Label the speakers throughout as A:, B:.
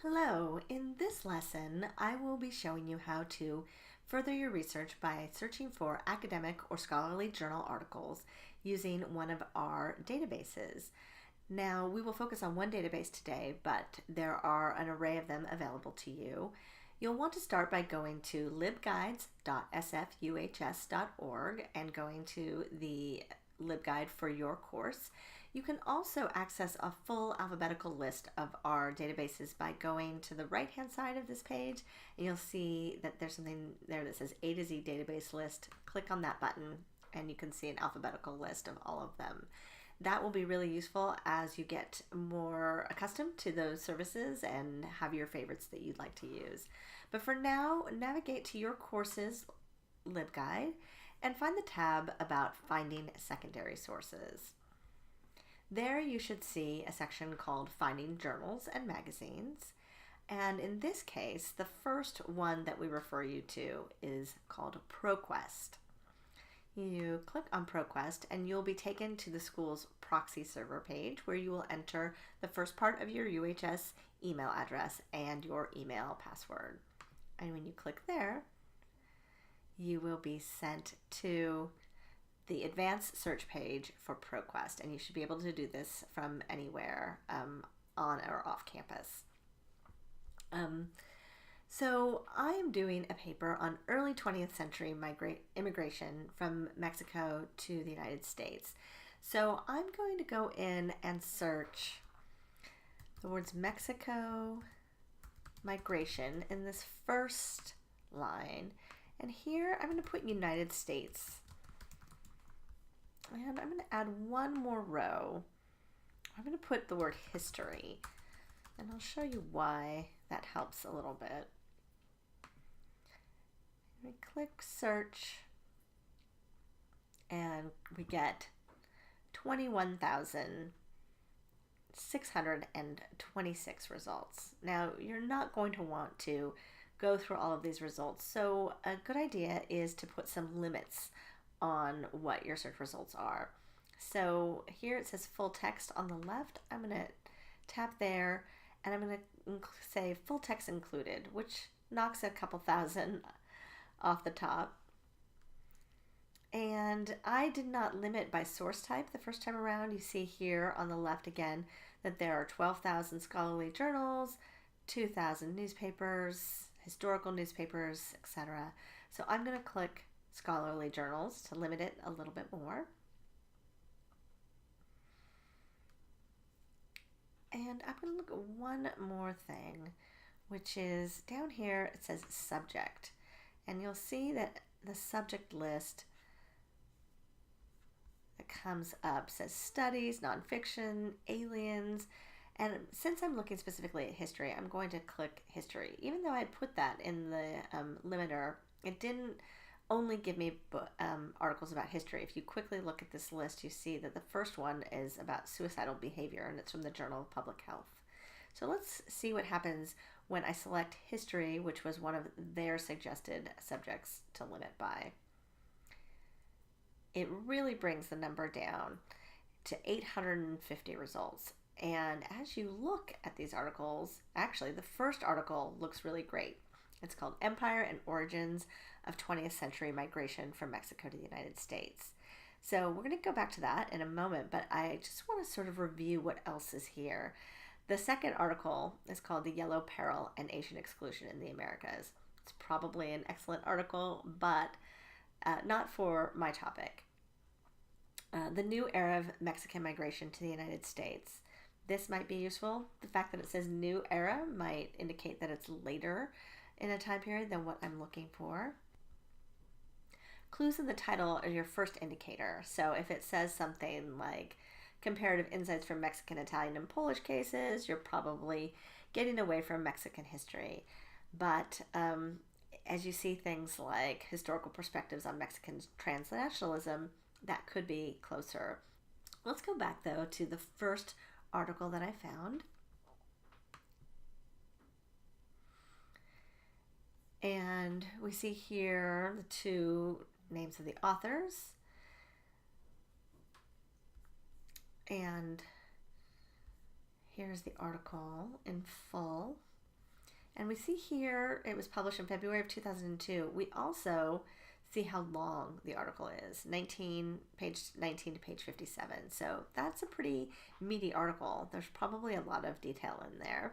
A: Hello, in this lesson I will be showing you how to further your research by searching for academic or scholarly journal articles using one of our databases. Now we will focus on one database today, but there are an array of them available to you. You'll want to start by going to libguides.sfuhs.org and going to the LibGuide for your course. You can also access a full alphabetical list of our databases by going to the right hand side of this page, and you'll see that there's something there that says A to Z database list. Click on that button and you can see an alphabetical list of all of them. That will be really useful as you get more accustomed to those services and have your favorites that you'd like to use. But for now, navigate to your course's LibGuide and find the tab about finding secondary sources. There you should see a section called Finding Journals and Magazines. And in this case, the first one that we refer you to is called ProQuest. You click on ProQuest and you'll be taken to the school's proxy server page where you will enter the first part of your UHS email address and your email password. And when you click there, you will be sent to the advanced search page for ProQuest, and you should be able to do this from anywhere on or off campus. So I am doing a paper on early 20th century immigration from Mexico to the United States. So I'm going to go in and search the words Mexico migration in this first line, and here I'm going to put United States. And I'm going to add one more row. I'm going to put the word history, and I'll show you why that helps a little bit. We click search, and we get 21,626 results. Now, you're not going to want to go through all of these results, so a good idea is to put some limits on what your search results are. So here it says full text on the left. I'm going to tap there and I'm going to say full text included, which knocks a couple thousand off the top. And I did not limit by source type the first time around. You see here on the left again that there are 12,000 scholarly journals, 2,000 newspapers, historical newspapers, etc. So I'm going to click scholarly journals to limit it a little bit more. And I'm going to look at one more thing, which is down here it says subject. And you'll see that the subject list that comes up says studies, nonfiction, aliens. And since I'm looking specifically at history, I'm going to click history. Even though I put that in the limiter, it didn't only give me articles about history. If you quickly look at this list, you see that the first one is about suicidal behavior, and it's from the Journal of Public Health. So let's see what happens when I select history, which was one of their suggested subjects to limit by. It really brings the number down to 850 results. And as you look at these articles, actually the first article looks really great. It's called Empire and Origins of 20th Century Migration from Mexico to the United States. So we're going to go back to that in a moment, but I just want to sort of review what else is here. The second article is called The Yellow Peril and Asian Exclusion in the Americas. It's probably an excellent article, but not for my topic. The New Era of Mexican Migration to the United States. This might be useful. The fact that it says New Era might indicate that it's later in a time period than what I'm looking for. Clues in the title are your first indicator. So if it says something like comparative insights from Mexican, Italian, and Polish cases, you're probably getting away from Mexican history. But as you see things like historical perspectives on Mexican transnationalism, that could be closer. Let's go back though to the first article that I found. And we see here the two names of the authors. And here's the article in full. And we see here it was published in February of 2002. We also see how long the article is, page 19 to page 57. So that's a pretty meaty article. There's probably a lot of detail in there.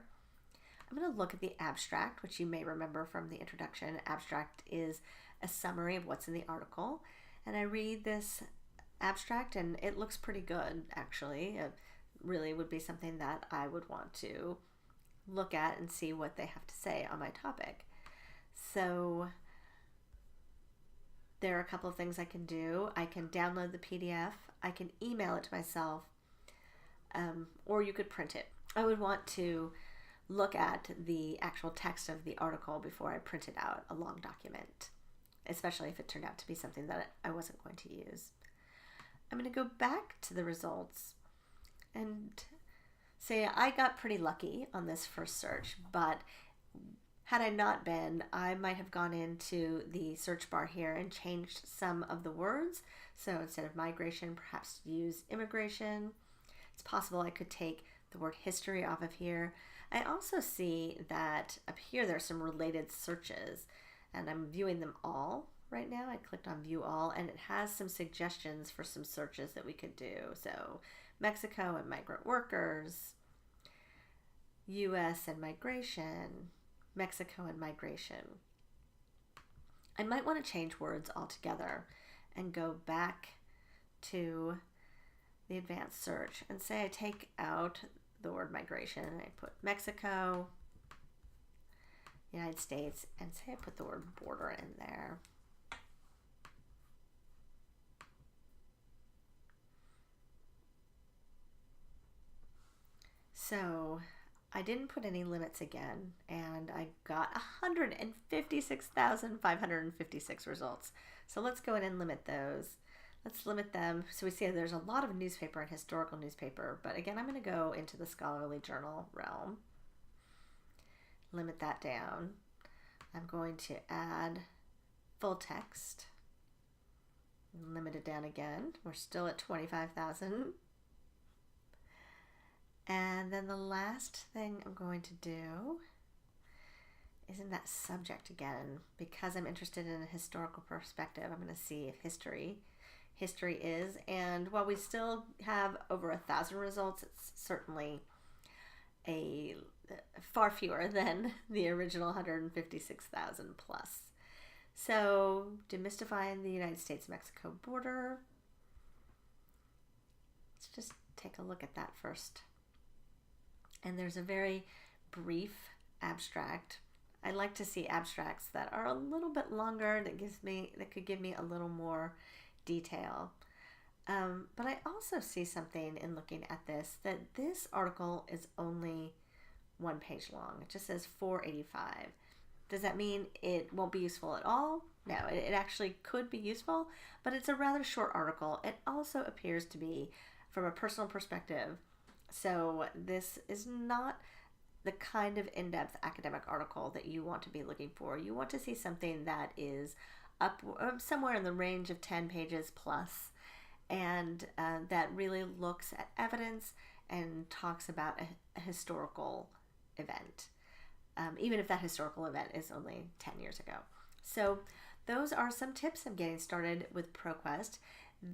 A: I'm going to look at the abstract, which you may remember from the introduction. Abstract is a summary of what's in the article. And I read this abstract and it looks pretty good, actually. It really would be something that I would want to look at and see what they have to say on my topic. So there are a couple of things I can do. I can download the PDF. I can email it to myself, or you could print it. I would want to look at the actual text of the article before I print it out, a long document, especially if it turned out to be something that I wasn't going to use. I'm going to go back to the results and say I got pretty lucky on this first search, but had I not been, I might have gone into the search bar here and changed some of the words. So instead of migration, perhaps use immigration. It's possible I could take the word history off of here. I also see that up here there are some related searches, and I'm viewing them all right now. I clicked on view all, and it has some suggestions for some searches that we could do. So Mexico and migrant workers, US and migration, Mexico and migration. I might want to change words altogether and go back to the advanced search and say I take out the word migration and I put Mexico, United States, and say I put the word border in there. So I didn't put any limits again, and I got 156,556 results. So let's go in and limit those. Let's limit them. So we see there's a lot of newspaper and historical newspaper, but again, I'm going to go into the scholarly journal realm. Limit that down. I'm going to add full text. Limit it down again. We're still at 25,000. And then the last thing I'm going to do is in that subject again. Because I'm interested in a historical perspective, I'm going to see if history is. And while we still have over 1,000 results, it's certainly a far fewer than the original 156,000 plus. So, demystifying the United States-Mexico border. Let's just take a look at that first. And there's a very brief abstract. I like to see abstracts that are a little bit longer, that could give me a little more detail. But I also see something in looking at this, that this article is only 1 page long. It just says 485. Does that mean it won't be useful at all? No, it actually could be useful, but it's a rather short article. It also appears to be from a personal perspective. So this is not the kind of in-depth academic article that you want to be looking for. You want to see something that is up somewhere in the range of 10 pages plus, and that really looks at evidence and talks about a historical event, even if that historical event is only 10 years ago. So those are some tips of getting started with ProQuest.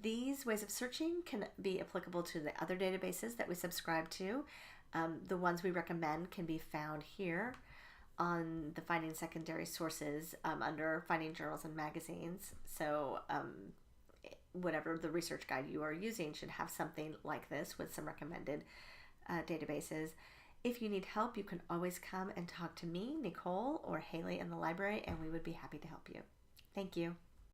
A: These ways of searching can be applicable to the other databases that we subscribe to. The ones we recommend can be found here on the Finding Secondary Sources under Finding Journals and Magazines. So whatever the research guide you are using should have something like this with some recommended databases. If you need help, you can always come and talk to me, Nicole, or Haley in the library, and we would be happy to help you. Thank you.